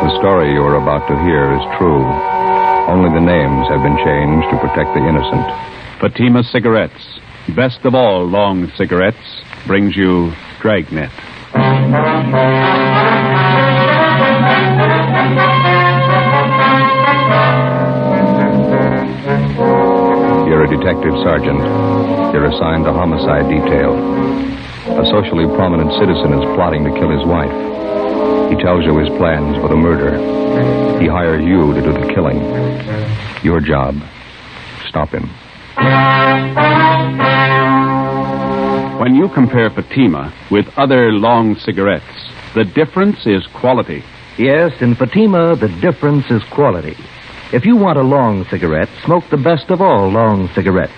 The story you are about to hear is true. Only the names have been changed to protect the innocent. Fatima Cigarettes, best of all long cigarettes, brings you Dragnet. You're a detective sergeant. You're assigned to homicide detail. A socially prominent citizen is plotting to kill his wife. He tells you his plans for the murder. He hires you to do the killing. Your job, stop him. When you compare Fatima with other long cigarettes, the difference is quality. Yes, in Fatima, the difference is quality. If you want a long cigarette, smoke the best of all long cigarettes.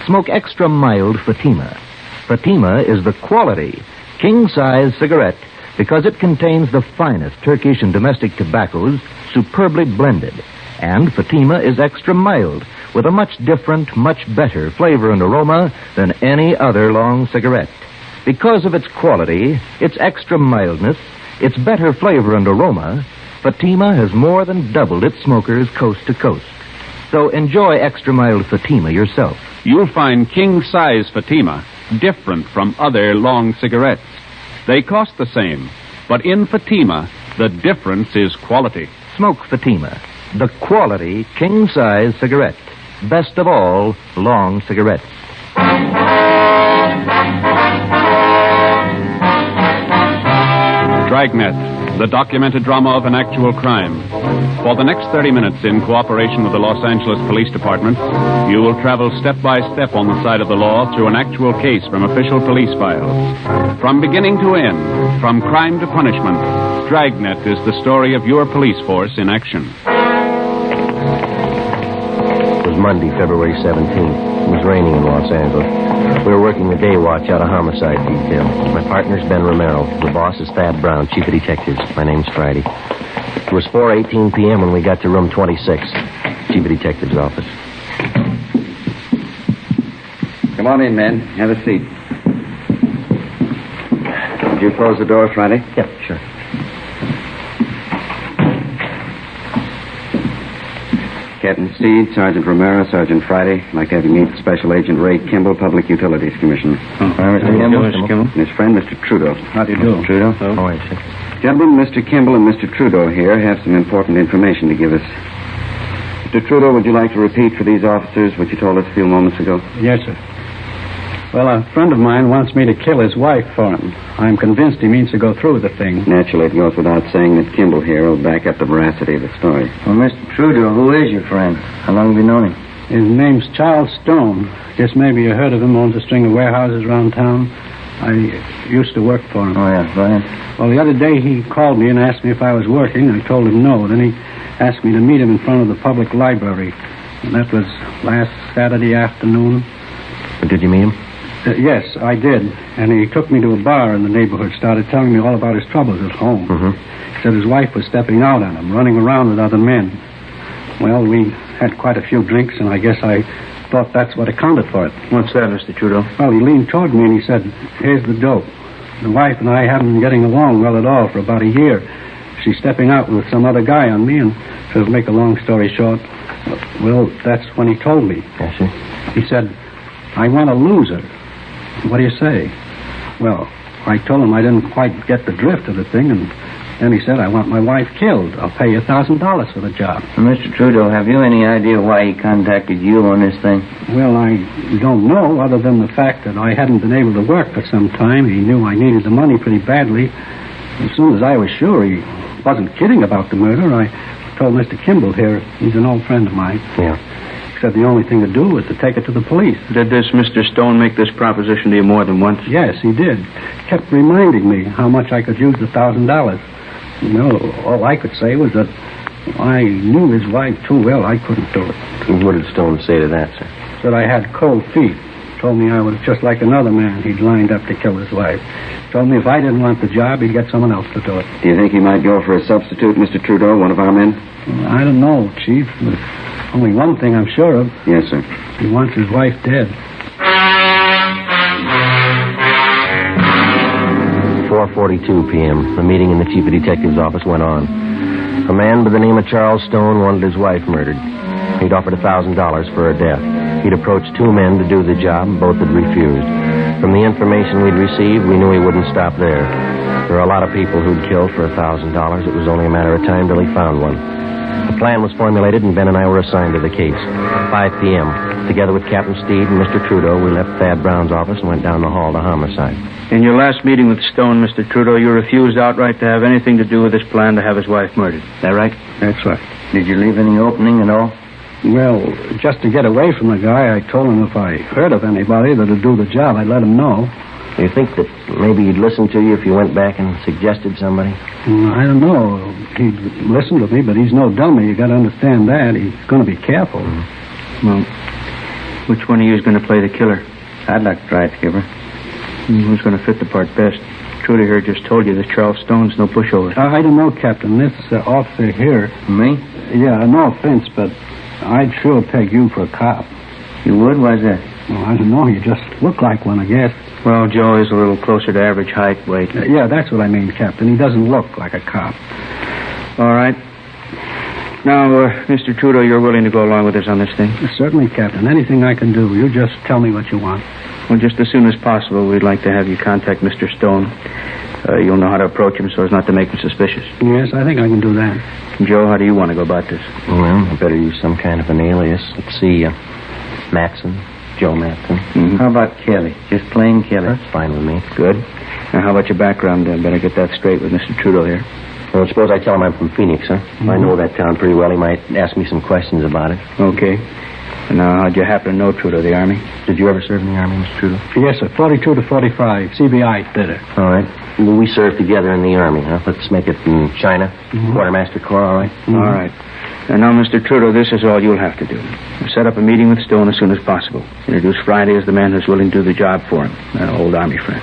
Smoke extra mild Fatima. Fatima is the quality, king-size cigarette because it contains the finest Turkish and domestic tobaccos superbly blended. And Fatima is extra mild with a much different, much better flavor and aroma than any other long cigarette. Because of its quality, its extra mildness, its better flavor and aroma, Fatima has more than doubled its smokers coast to coast. So enjoy extra mild Fatima yourself. You'll find king-size Fatima different from other long cigarettes. They cost the same, but in Fatima, the difference is quality. Smoke Fatima, the quality king-size cigarette. Best of all long cigarettes. Dragnet, the documented drama of an actual crime. For the next 30 minutes, in cooperation with the Los Angeles Police Department, you will travel step by step on the side of the law through an actual case from official police files. From beginning to end, from crime to punishment, Dragnet is the story of your police force in action. It was Monday, February 17th. It was raining in Los Angeles. We were working the day watch out of homicide detail. My partner's Ben Romero. The boss is Thad Brown, chief of detectives. My name's Friday. It was 4:18 p.m. when we got to room 26, chief of detectives' office. Come on in, men. Have a seat. Did you close the door, Friday? Yep, sure. Captain Steed, Sergeant Romero, Sergeant Friday. I'd like to have you meet Special Agent Ray Kimball, Public Utilities Commissioner. Mr. Kimball. And his friend, Mr. Trudeau. How do you do? Trudeau? Oh, I see. Gentlemen, Mr. Kimball and Mr. Trudeau here have some important information to give us. Mr. Trudeau, would you like to repeat for these officers what you told us a few moments ago? Yes, sir. Well, a friend of mine wants me to kill his wife for him. I'm convinced he means to go through with the thing. Naturally, it goes without saying that Kimball here will back up the veracity of the story. Well, Mr. Trudeau, who is your friend? How long have you known him? His name's Charles Stone. Guess maybe you heard of him. Owns a string of warehouses around town. I used to work for him. Oh, yeah, go ahead. Well, the other day he called me and asked me if I was working. I told him no. Then he asked me to meet him in front of the public library. And that was last Saturday afternoon. Did you meet him? Yes, I did. And he took me to a bar in the neighborhood, started telling me all about his troubles at home. Mm-hmm. He said his wife was stepping out on him, running around with other men. Well, we had quite a few drinks, and I guess I thought that's what accounted for it. What's that, Mr. Trudeau? Well, he leaned toward me and he said, here's the dope. The wife and I haven't been getting along well at all for about a year. She's stepping out with some other guy on me, and to make a long story short, well, that's when he told me. I see. He said, I want to lose her. What do you say? Well, I told him I didn't quite get the drift of the thing, and then he said, I want my wife killed. I'll pay you $1,000 for the job. Mr. Trudeau, have you any idea why he contacted you on this thing? Well, I don't know, other than the fact that I hadn't been able to work for some time. He knew I needed the money pretty badly. As soon as I was sure he wasn't kidding about the murder, I told Mr. Kimball here, he's an old friend of mine. Yeah. He said the only thing to do was to take it to the police. Did this Mr. Stone make this proposition to you more than once? Yes, he did. Kept reminding me how much I could use the $1,000. You know, all I could say was that I knew his wife too well. I couldn't do it. And what did Stone say to that, sir? Said I had cold feet. Told me I was just like another man he'd lined up to kill his wife. Told me if I didn't want the job, he'd get someone else to do it. Do you think he might go for a substitute, Mr. Trudeau, one of our men? Well, I don't know, Chief. But only one thing I'm sure of. Yes, sir. He wants his wife dead. 5:42 p.m. The meeting in the chief of detective's office went on. A man by the name of Charles Stone wanted his wife murdered. He'd offered $1,000 for her death. He'd approached 2 men to do the job, and both had refused. From the information we'd received, we knew he wouldn't stop there. There are a lot of people who'd kill for $1,000. It was only a matter of time till he found one. The plan was formulated, and Ben and I were assigned to the case. 5 p.m. Together with Captain Steed and Mr. Trudeau, we left Thad Brown's office and went down the hall to homicide. In your last meeting with Stone, Mr. Trudeau, you refused outright to have anything to do with this plan to have his wife murdered. Is that right? That's right. Did you leave any opening at all? Well, just to get away from the guy, I told him if I heard of anybody that'd do the job, I'd let him know. You think that maybe he'd listen to you if you went back and suggested somebody? I don't know. He'd listen to me, but he's no dummy. You got to understand that. He's going to be careful. Well, which one of you is going to play the killer? I'd like to try it, Skipper. Who's going to fit the part best? Trudeau here just told you that Charles Stone's no pushover. I don't know, Captain. This officer here... Me? Yeah, no offense, but I'd sure take you for a cop. You would? Why's that? Well, I don't know. You just look like one, I guess. Well, Joe is a little closer to average height, weight. Yeah, that's what I mean, Captain. He doesn't look like a cop. All right. Now, Mr. Trudeau, you're willing to go along with us on this thing? Certainly, Captain. Anything I can do. You just tell me what you want. Well, just as soon as possible, we'd like to have you contact Mr. Stone. You'll know how to approach him so as not to make him suspicious. Yes, I think I can do that. Joe, how do you want to go about this? Well, I better use some kind of an alias. Let's see, Matson. Joe Matson. Mm-hmm. How about Kelly? Just plain Kelly? That's fine with me. Good. Now, how about your background, then? Better get that straight with Mr. Trudeau here. Well, suppose I tell him I'm from Phoenix, huh? Mm-hmm. I know that town pretty well. He might ask me some questions about it. Okay. And now, how'd you happen to know Trudeau, the Army? Did you ever serve in the Army, Mr. Trudeau? Yes, sir. 42 to 45. CBI did it. All right. Well, we served together in the Army, huh? Let's make it in China. Mm-hmm. Quartermaster Corps, all right? Mm-hmm. All right. And now, Mr. Trudeau, this is all you'll have to do. Set up a meeting with Stone as soon as possible. Introduce Friday as the man who's willing to do the job for him, an old Army friend.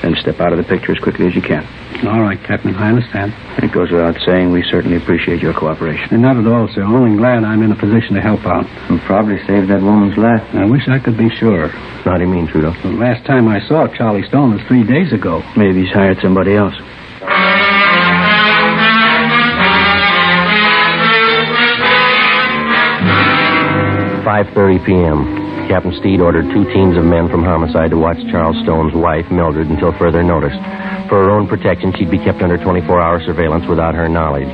Then step out of the picture as quickly as you can. All right, Captain. I understand. It goes without saying, we certainly appreciate your cooperation. And not at all, sir. Only glad I'm in a position to help out. You'll probably save that woman's life. I wish I could be sure. How do you mean, Trudeau? The last time I saw Charlie Stone was 3 days ago. Maybe he's hired somebody else. .30 p.m. Captain Steed ordered 2 teams of men from homicide to watch Charles Stone's wife, Mildred, until further notice. For her own protection, she'd be kept under 24-hour surveillance without her knowledge.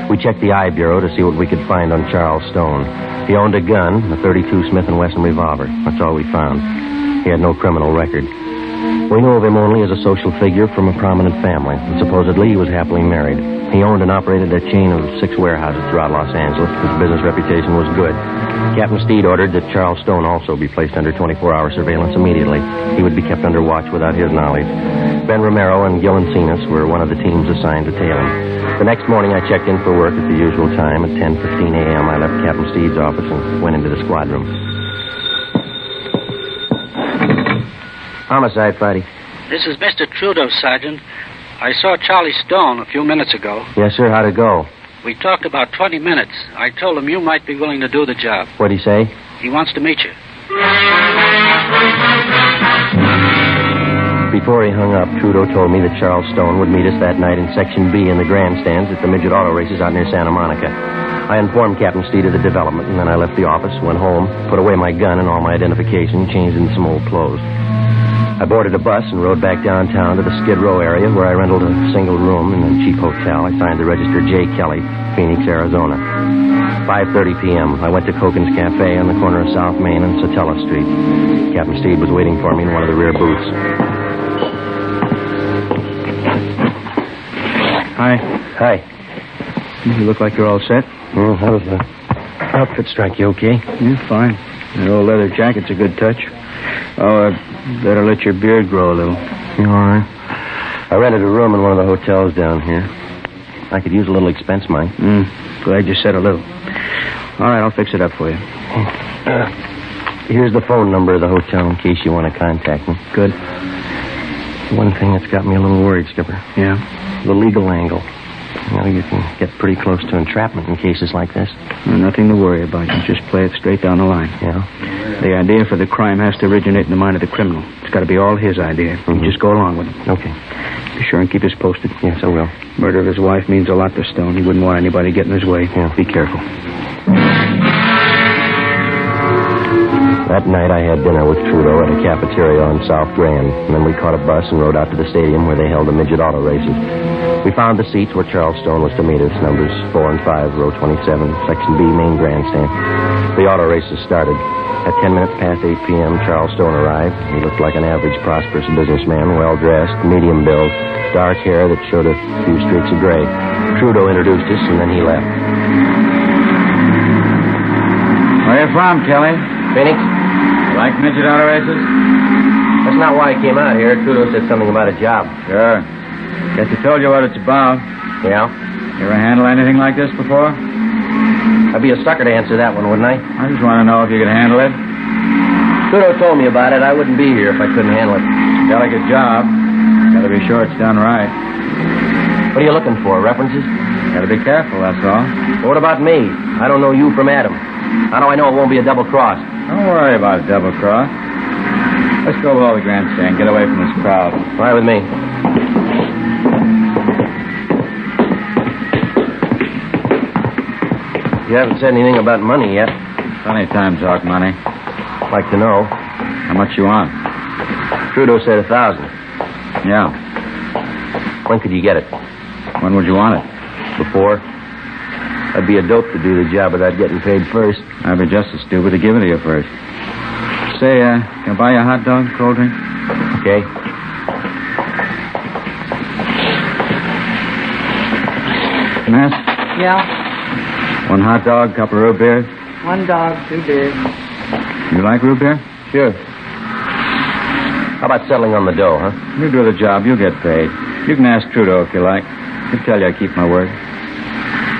We checked the eye bureau to see what we could find on Charles Stone. He owned a gun, a .32 Smith & Wesson revolver. That's all we found. He had no criminal record. We knew of him only as a social figure from a prominent family, and supposedly he was happily married. He owned and operated a chain of 6 warehouses throughout Los Angeles. His business reputation was good. Captain Steed ordered that Charles Stone also be placed under 24-hour surveillance immediately. He would be kept under watch without his knowledge. Ben Romero and Gil Encinas were one of the teams assigned to tail him. The next morning, I checked in for work at the usual time. At 10:15 a.m., I left Captain Steed's office and went into the squad room. Homicide, Friday. This is Mr. Trudeau, Sergeant. I saw Charlie Stone a few minutes ago. Yes, sir. How'd it go? We talked about 20 minutes. I told him you might be willing to do the job. What'd he say? He wants to meet you. Before he hung up, Trudeau told me that Charles Stone would meet us that night in Section B in the grandstands at the midget auto races out near Santa Monica. I informed Captain Steed of the development, and then I left the office, went home, put away my gun and all my identification, changed into some old clothes. I boarded a bus and rode back downtown to the Skid Row area where I rented a single room in a cheap hotel. I signed the register J. Kelly, Phoenix, Arizona. 5:30 p.m. I went to Koken's Cafe on the corner of South Main and Satella Street. Captain Steed was waiting for me in one of the rear booths. Hi. Hi. You look like you're all set. How does the outfit strike you okay? You're fine. That old leather jacket's a good touch. Oh, better let your beard grow a little. You all right? I rented a room in one of the hotels down here. I could use a little expense money. Glad you said a little. All right, I'll fix it up for you. Here's the phone number of the hotel in case you want to contact me. Good. One thing that's got me a little worried, Skipper. Yeah? The legal angle. You know, you can get pretty close to entrapment in cases like this. Well, nothing to worry about. You just play it straight down the line. Yeah? The idea for the crime has to originate in the mind of the criminal. It's got to be all his idea. You just go along with it. Okay. Be sure and keep us posted. Yes, I will. Murder of his wife means a lot to Stone. He wouldn't want anybody getting in his way. Yeah. Be careful. That night I had dinner with Trudeau at a cafeteria on South Grand, and then we caught a bus and rode out to the stadium where they held the midget auto races. We found the seats where Charles Stone was to meet us, numbers 4 and 5, row 27, section B, main grandstand. The auto races started. At 10 minutes past 8 p.m., Charles Stone arrived. He looked like an average, prosperous businessman, well-dressed, medium build, dark hair that showed a few streaks of gray. Trudeau introduced us, and then he left. Where you from, Kelly? Phoenix? Like midget auto races? That's not why I came out here. Trudeau said something about a job. Sure. Guess he told you what it's about. Yeah? You ever handle anything like this before? I'd be a sucker to answer that one, wouldn't I? I just want to know if you could handle it. Trudeau told me about it. I wouldn't be here if I couldn't handle it. Delicate job. Gotta be sure it's done right. What are you looking for? References? Gotta be careful, that's all. Well, what about me? I don't know you from Adam. How do I know it won't be a double cross? Don't worry about a double cross. Let's go below the grandstand. Get away from this crowd. Right with me. You haven't said anything about money yet. Funny time talk money. Like to know. How much you want? Trudeau said 1,000. Yeah. When could you get it? When would you want it? Before? I'd be a dope to do the job without getting paid first. I'd be just as stupid to give it to you first. Say, can I buy you a hot dog, cold drink? Okay. Miss? Yeah, 1 hot dog, couple of root beers. 1 dog, 2 beers. You like root beer? Sure. How about settling on the dough, huh? You do the job, you'll get paid. You can ask Trudeau if you like. He'll tell you I keep my word.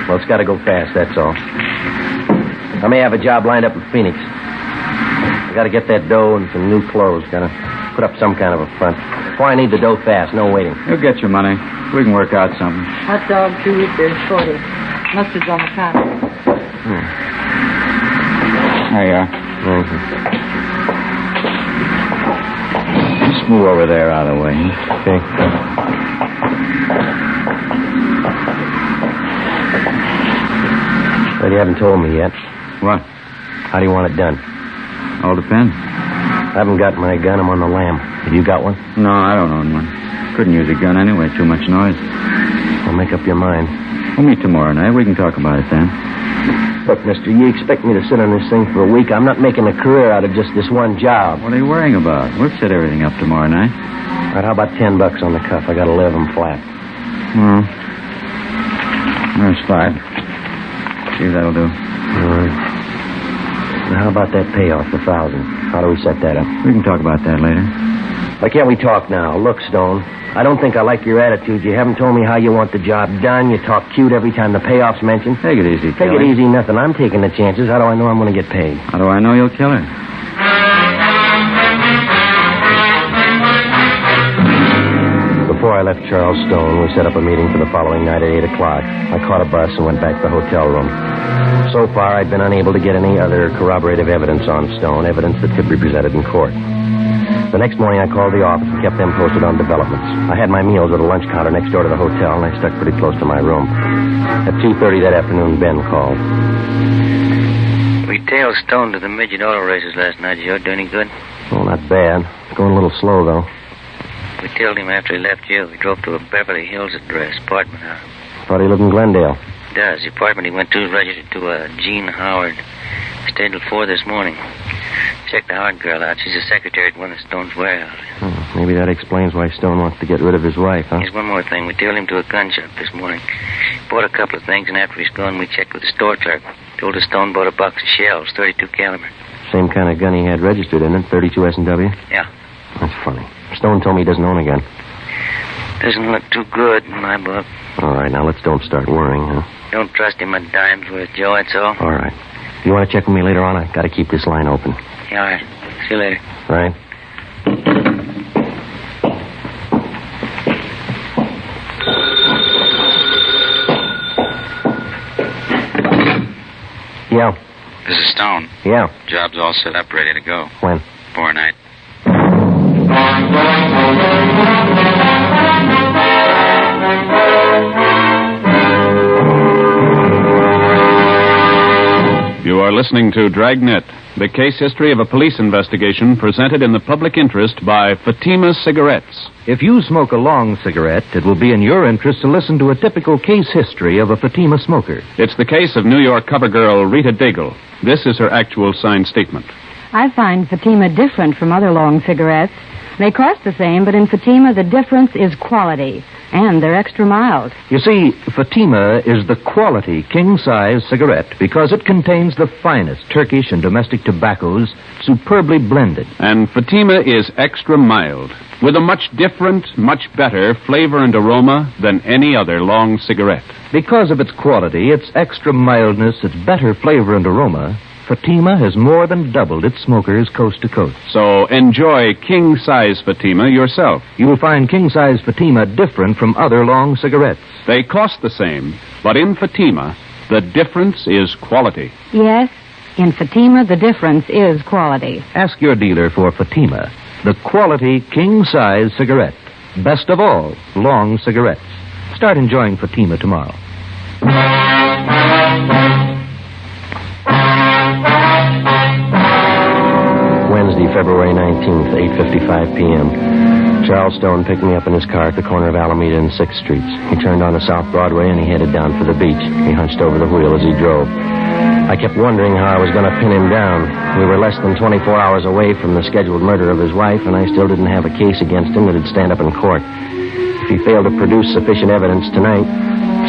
Well, it's got to go fast, that's all. I may have a job lined up in Phoenix. I got to get that dough and some new clothes. Got to put up some kind of a front. That's why I need the dough fast, no waiting. You'll get your money. We can work out something. Hot dog, 2 root beers, 40. Mustard's on the counter. There you are. Thank you. Just move over there out of the way. Okay. But you haven't told me yet. What? How do you want it done? All depends. I haven't got my gun. I'm on the lam. Have you got one? No, I don't own one. Couldn't use a gun anyway. Too much noise. Well, make up your mind. We'll meet tomorrow night. We can talk about it then. Look, mister, you expect me to sit on this thing for a week? I'm not making a career out of just this one job. What are you worrying about? We'll set everything up tomorrow night. All right, how about $10 on the cuff? I got 11 flat. Well, there's 5. See if that'll do. All right. Now, how about that payoff, the 1,000? How do we set that up? We can talk about that later. Why can't we talk now? Look, Stone, I don't think I like your attitude. You haven't told me how you want the job done. You talk cute every time the payoff's mentioned. Take it easy, Take Kelly. it easy, nothing. I'm taking the chances. How do I know I'm going to get paid? How do I know you'll kill her? Before I left Charles Stone, we set up a meeting for the following night at 8 o'clock. I caught a bus and went back to the hotel room. So far, I'd been unable to get any other corroborative evidence on Stone, evidence that could be presented in court. The next morning, I called the office and kept them posted on developments. I had my meals at a lunch counter next door to the hotel, and I stuck pretty close to my room. At 2:30 that afternoon, Ben called. We tailed Stone to the midget auto races last night. Did you do any good? Oh, not bad. It's going a little slow, though. We tailed him after he left you. We drove to a Beverly Hills address, apartment house. Thought he lived in Glendale. He does. The apartment he went to is registered to Jean Howard. Stayed till 4 this morning. Checked the Howard girl out. She's a secretary at one of Stone's warehouses. Maybe that explains why Stone wants to get rid of his wife, huh? Here's one more thing. We tailed him to a gun shop this morning. Bought a couple of things, and after he's gone, we checked with the store clerk. Told us Stone bought a box of shells, 32 caliber. Same kind of gun he had registered in it, 32 S&W? Yeah. That's funny. Stone told me he doesn't own a gun. Doesn't look too good in my book. All right, now let's don't start worrying, huh? Don't trust him a dime's worth, Joe, that's all. All right. You want to check with me later on? I've got to keep this line open. Yeah, all right. See you later. Right. Yeah. This is Stone. Yeah. Job's all set up, ready to go. When? Tomorrow night. You're listening to Dragnet, the case history of a police investigation presented in the public interest by Fatima Cigarettes. If you smoke a long cigarette, it will be in your interest to listen to a typical case history of a Fatima smoker. It's the case of New York cover girl Rita Daigle. This is her actual signed statement. I find Fatima different from other long cigarettes. They cost the same, but in Fatima the difference is quality. And they're extra mild. You see, Fatima is the quality king-size cigarette because it contains the finest Turkish and domestic tobaccos superbly blended. And Fatima is extra mild, with a much different, much better flavor and aroma than any other long cigarette. Because of its quality, its extra mildness, its better flavor and aroma, Fatima has more than doubled its smokers coast to coast. So enjoy king-size Fatima yourself. You will find king-size Fatima different from other long cigarettes. They cost the same, but in Fatima, the difference is quality. Yes, in Fatima, the difference is quality. Ask your dealer for Fatima, the quality king-size cigarette. Best of all, long cigarettes. Start enjoying Fatima tomorrow. Wednesday, February 19th, 8:55 p.m. Charles Stone picked me up in his car at the corner of Alameda and 6th Streets. He turned onto South Broadway and he headed down for the beach. He hunched over the wheel as he drove. I kept wondering how I was going to pin him down. We were less than 24 hours away from the scheduled murder of his wife, and I still didn't have a case against him that'd stand up in court. If he failed to produce sufficient evidence tonight,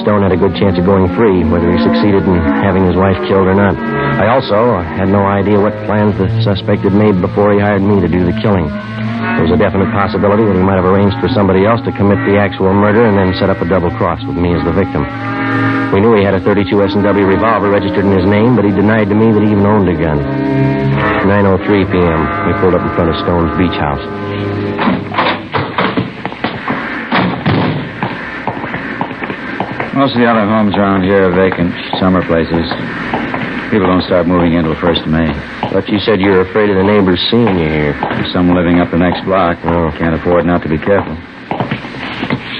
Stone had a good chance of going free, whether he succeeded in having his wife killed or not. I also had no idea what plans the suspect had made before he hired me to do the killing. There was a definite possibility that he might have arranged for somebody else to commit the actual murder and then set up a double cross with me as the victim. We knew he had a .32 S&W revolver registered in his name, but he denied to me that he even owned a gun. 9:03 p.m., we pulled up in front of Stone's beach house. Most of the other homes around here are vacant, summer places. People don't start moving in till 1st of May. But you said you were afraid of the neighbors seeing you here. There's some living up the next block. Oh. Can't afford not to be careful.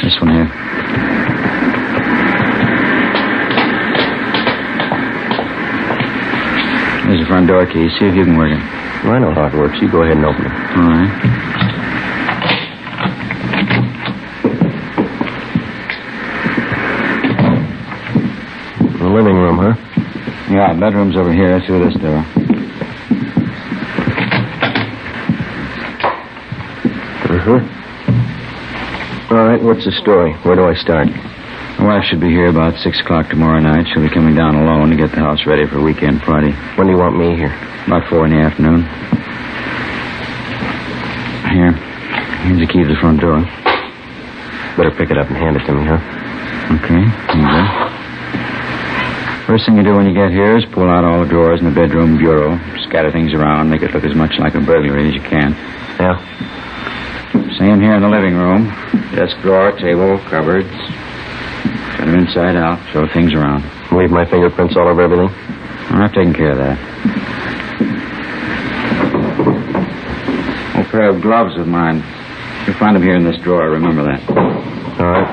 This one here. There's the front door key. See if you can work it. Well, I know how it works. You go ahead and open it. All right. The living room, huh? Yeah, bedroom's over here through this door. All right, what's the story? Where do I start? My wife should be here about 6 o'clock tomorrow night. She'll be coming down alone to get the house ready for a weekend party. When do you want me here? About 4 in the afternoon. Here's the key to the front door. Better pick it up and hand it to me, huh? Okay, here you go. First thing you do when you get here is pull out all the drawers in the bedroom bureau, scatter things around, make it look as much like a burglary as you can. Yeah? Same here in the living room. Desk drawer, table, cupboards. Turn them inside out, throw things around. Leave my fingerprints all over everything? I've taken care of that. Old pair of gloves of mine. You'll find them here in this drawer, remember that. All right.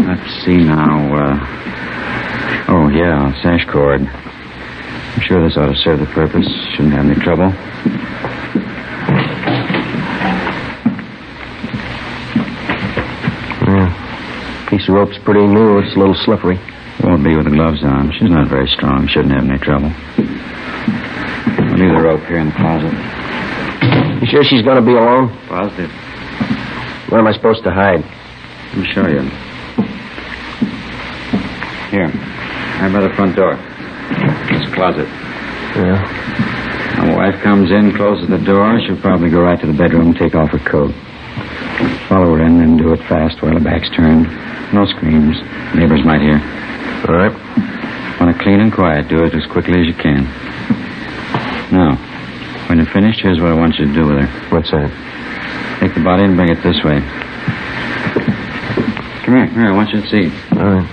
Let's see now, Oh, yeah, sash cord. I'm sure this ought to serve the purpose. Shouldn't have any trouble. Yeah. Piece of rope's pretty new. It's a little slippery. Won't be with the gloves on. She's not very strong. Shouldn't have any trouble. I'll leave the rope here in the closet. You sure she's going to be alone? Positive. Where am I supposed to hide? Let me show you. Here. Right by the front door. This closet. Yeah. My wife comes in, closes the door. She'll probably go right to the bedroom and take off her coat. Follow her in and do it fast while her back's turned. No screams. Neighbors might hear. All right. Want it clean and quiet. Do it as quickly as you can. Now, when you're finished, here's what I want you to do with her. What's that? Take the body and bring it this way. Come here. Here, I want you to see. All right.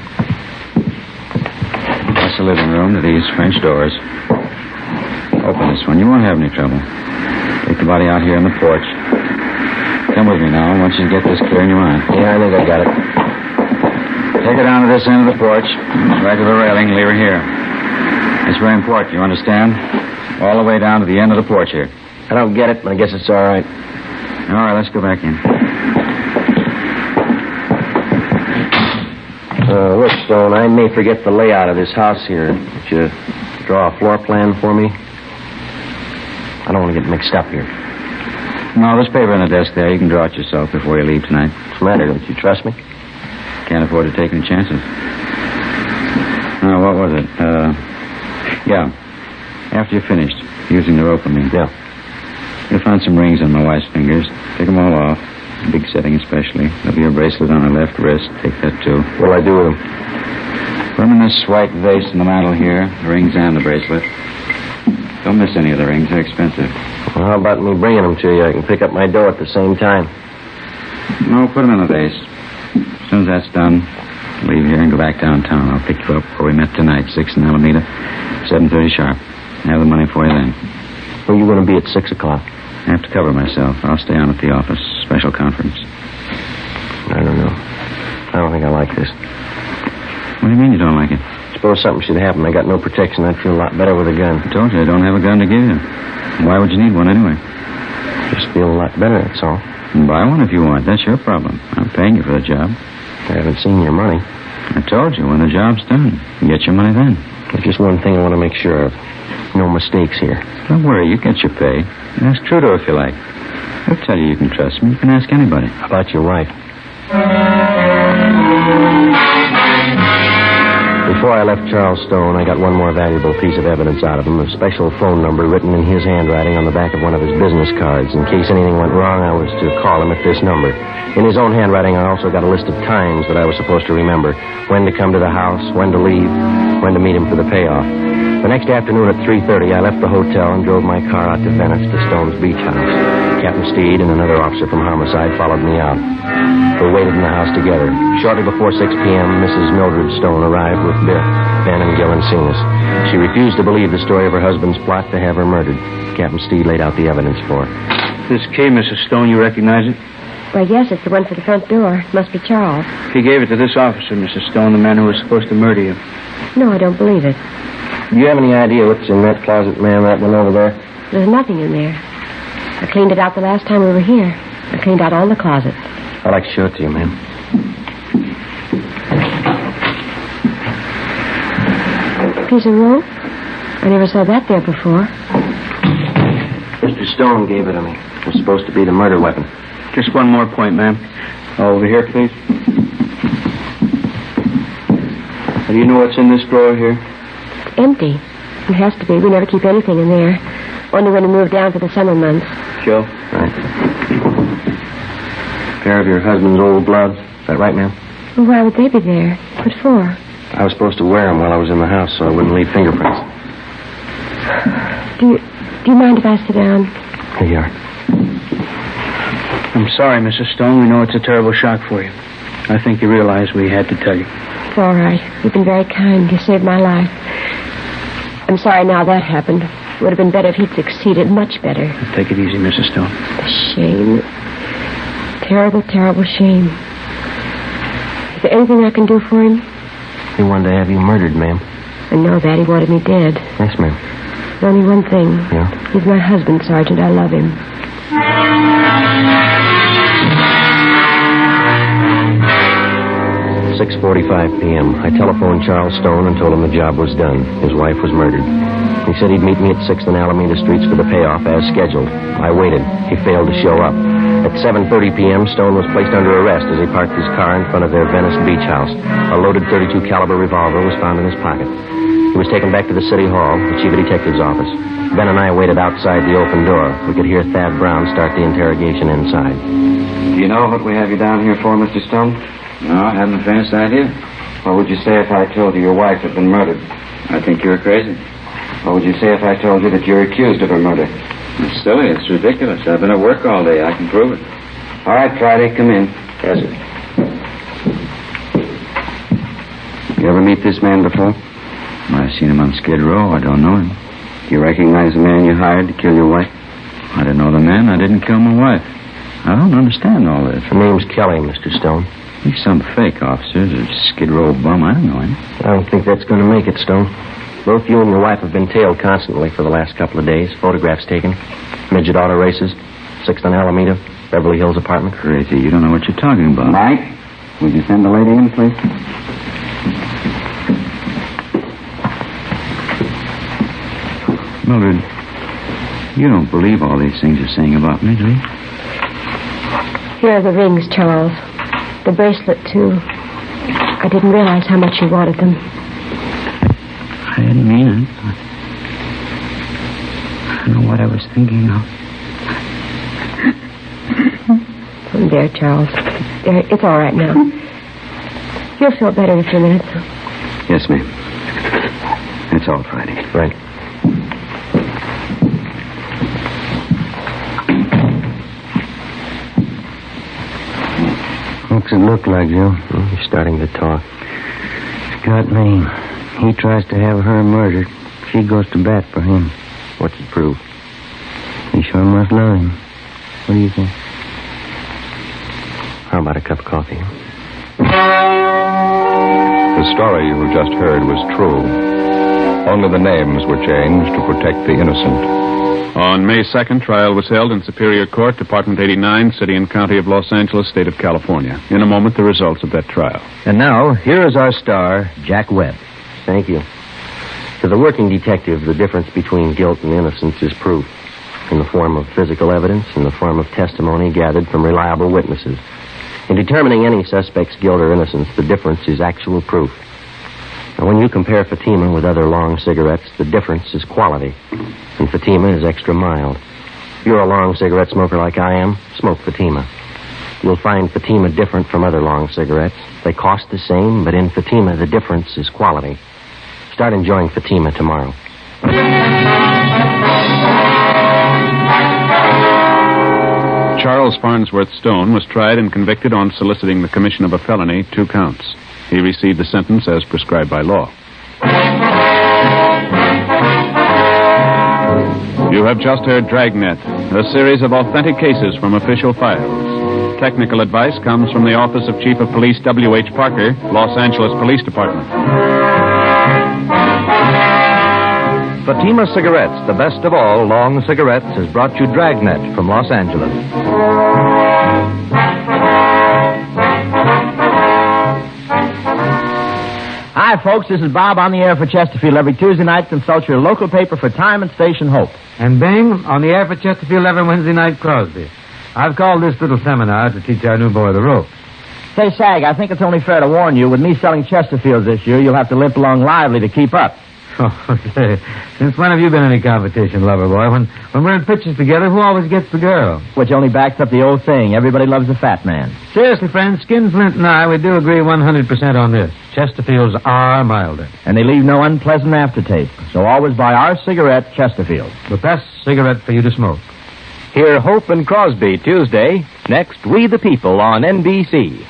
That's the living room to these French doors. Open this one. You won't have any trouble. Take the body out here on the porch. Come with me now. I want you to get this clear in your mind. Yeah, I think I got it. Take her down to this end of the porch. Right to the railing. Leave her here. It's very important, you understand? All the way down to the end of the porch here. I don't get it, but I guess it's all right. All right, let's go back in. Look, Stone, I may forget the layout of this house here. Would you draw a floor plan for me? I don't want to get mixed up here. No, there's paper on the desk there. You can draw it yourself before you leave tonight. What's the matter? Don't you trust me? Can't afford to take any chances. What was it? Yeah. After you're finished, using the rope, I mean. Yeah. You'll find some rings on my wife's fingers. Take them all off. Big setting especially. There'll be a bracelet on her left wrist. Take that, too. What'll I do with them? Put them in this white vase in the mantel here. The rings and the bracelet. Don't miss any of the rings. They're expensive. Well, how about me bringing them to you? I can pick up my dough at the same time. No, put them in the vase. As soon as that's done, leave here and go back downtown. I'll pick you up where we met tonight, 6 in Alameda, 7:30 sharp. I have the money for you then. Where are you going to be at 6 o'clock? I have to cover myself. I'll stay on at the office. Special conference. I don't know. I don't think I like this. What do you mean you don't like it? Suppose something should happen. I got no protection. I'd feel a lot better with a gun. I told you I don't have a gun to give you. Why would you need one anyway? Just feel a lot better, that's all. Buy one if you want. That's your problem. I'm paying you for the job. I haven't seen your money. I told you, when the job's done, you get your money then. There's just one thing I want to make sure of. No mistakes here. Don't worry, you get your pay. Ask Trudeau if you like. He'll tell you can trust me. You can ask anybody. How about your wife? Before I left Charles Stone, I got one more valuable piece of evidence out of him, a special phone number written in his handwriting on the back of one of his business cards. In case anything went wrong, I was to call him at this number. In his own handwriting, I also got a list of times that I was supposed to remember. When to come to the house, when to leave, when to meet him for the payoff. The next afternoon at 3:30, I left the hotel and drove my car out to Venice to Stone's beach house. Captain Steed and another officer from Homicide followed me out. We waited in the house together. Shortly before 6 p.m., Mrs. Mildred Stone arrived with Biff, Ben, and Gil and seen us. She refused to believe the story of her husband's plot to have her murdered. Captain Steed laid out the evidence for her. This key, Mrs. Stone, you recognize it? Well, yes, it's the one for the front door. It must be Charles. He gave it to this officer, Mrs. Stone, the man who was supposed to murder you. No, I don't believe it. Do you have any idea what's in that closet, ma'am, that one over there? There's nothing in there. I cleaned it out the last time we were here. I cleaned out all the closets. I'd like to show it to you, ma'am. Piece of rope? I never saw that there before. Mr. Stone gave it to me. It was supposed to be the murder weapon. Just one more point, ma'am. Over here, please. Do you know what's in this drawer here? It's empty. It has to be. We never keep anything in there. Only when we move down for the summer months. Joe? Right. A pair of your husband's old gloves. Is that right, ma'am? Well, why would they be there? What for? I was supposed to wear them while I was in the house so I wouldn't leave fingerprints. Do you mind if I sit down? Here you are. I'm sorry, Mrs. Stone. We know it's a terrible shock for you. I think you realize we had to tell you. It's all right. You've been very kind. You saved my life. I'm sorry now that happened. It would have been better if he'd succeeded. Much better. Take it easy, Mrs. Stone. Shame. Terrible, terrible shame. Is there anything I can do for him? He wanted to have you murdered, ma'am. I know that. He wanted me dead. Yes, ma'am. There's only one thing. Yeah? He's my husband, Sergeant. I love him. 6:45 p.m. I telephoned Charles Stone and told him the job was done. His wife was murdered. He said he'd meet me at 6th and Alameda Streets for the payoff as scheduled. I waited. He failed to show up. At 7:30 p.m., Stone was placed under arrest as he parked his car in front of their Venice beach house. A loaded .32 caliber revolver was found in his pocket. He was taken back to the city hall, the chief of detective's office. Ben and I waited outside the open door. We could hear Thad Brown start the interrogation inside. Do you know what we have you down here for, Mr. Stone? No, I haven't the faintest idea. What would you say if I told you your wife had been murdered? I think you're crazy. What would you say if I told you that you're accused of her murder? It's silly. It's ridiculous. I've been at work all day. I can prove it. All right, Friday, come in. Yes, sir. You ever meet this man before? I've seen him on Skid Row. I don't know him. Do you recognize the man you hired to kill your wife? I didn't know the man. I didn't kill my wife. I don't understand all this. The name's Kelly, Mr. Stone. He's some fake officer. A Skid Row bum. I don't know him. I don't think that's going to make it, Stone. Both you and your wife have been tailed constantly for the last couple of days. Photographs taken. Midget auto races. 6th and Alameda. Beverly Hills apartment. Crazy. You don't know what you're talking about. Mike, would you send the lady in, please? Mildred, you don't believe all these things you're saying about me, do you? Here are the rings, Charles. The bracelet, too. I didn't realize how much you wanted them. I didn't mean it. I don't know what I was thinking of. There, Charles. There, it's all right now. You'll feel better in a few minutes. Yes, ma'am. That's all, Friday. Right. What's it look like, Joe? You're starting to talk. Scott Lane. He tries to have her murdered. She goes to bat for him. What's it prove? He sure must love him. What do you think? How about a cup of coffee? The story you have just heard was true. Only the names were changed to protect the innocent. On May 2nd, trial was held in Superior Court, Department 89, City and County of Los Angeles, State of California. In a moment, the results of that trial. And now, here is our star, Jack Webb. Thank you. To the working detective, the difference between guilt and innocence is proof. In the form of physical evidence, in the form of testimony gathered from reliable witnesses. In determining any suspect's guilt or innocence, the difference is actual proof. And when you compare Fatima with other long cigarettes, the difference is quality. And Fatima is extra mild. If you're a long cigarette smoker like I am, smoke Fatima. You'll find Fatima different from other long cigarettes. They cost the same, but in Fatima, the difference is quality. Start enjoying Fatima tomorrow. Charles Farnsworth Stone was tried and convicted on soliciting the commission of a felony, 2 counts. He received the sentence as prescribed by law. You have just heard Dragnet, a series of authentic cases from official files. Technical advice comes from the Office of Chief of Police W.H. Parker, Los Angeles Police Department. Fatima Cigarettes, the best of all long cigarettes, has brought you Dragnet from Los Angeles. Hi, folks. This is Bob on the air for Chesterfield. Every Tuesday night, consult your local paper for time and station Hope. And Bing, on the air for Chesterfield every Wednesday night, Crosby. I've called this little seminar to teach our new boy the ropes. Say, Sag, I think it's only fair to warn you, with me selling Chesterfields this year, you'll have to limp along lively to keep up. Oh, say, since when have you been any competition, lover boy? When we're in pictures together, who always gets the girl? Which only backs up the old saying, everybody loves a fat man. Seriously, friends, Skinflint and I, we do agree 100% on this. Chesterfields are milder. And they leave no unpleasant aftertaste. So always buy our cigarette, Chesterfield. The best cigarette for you to smoke. Hear Hope and Crosby Tuesday. Next, We the People on NBC.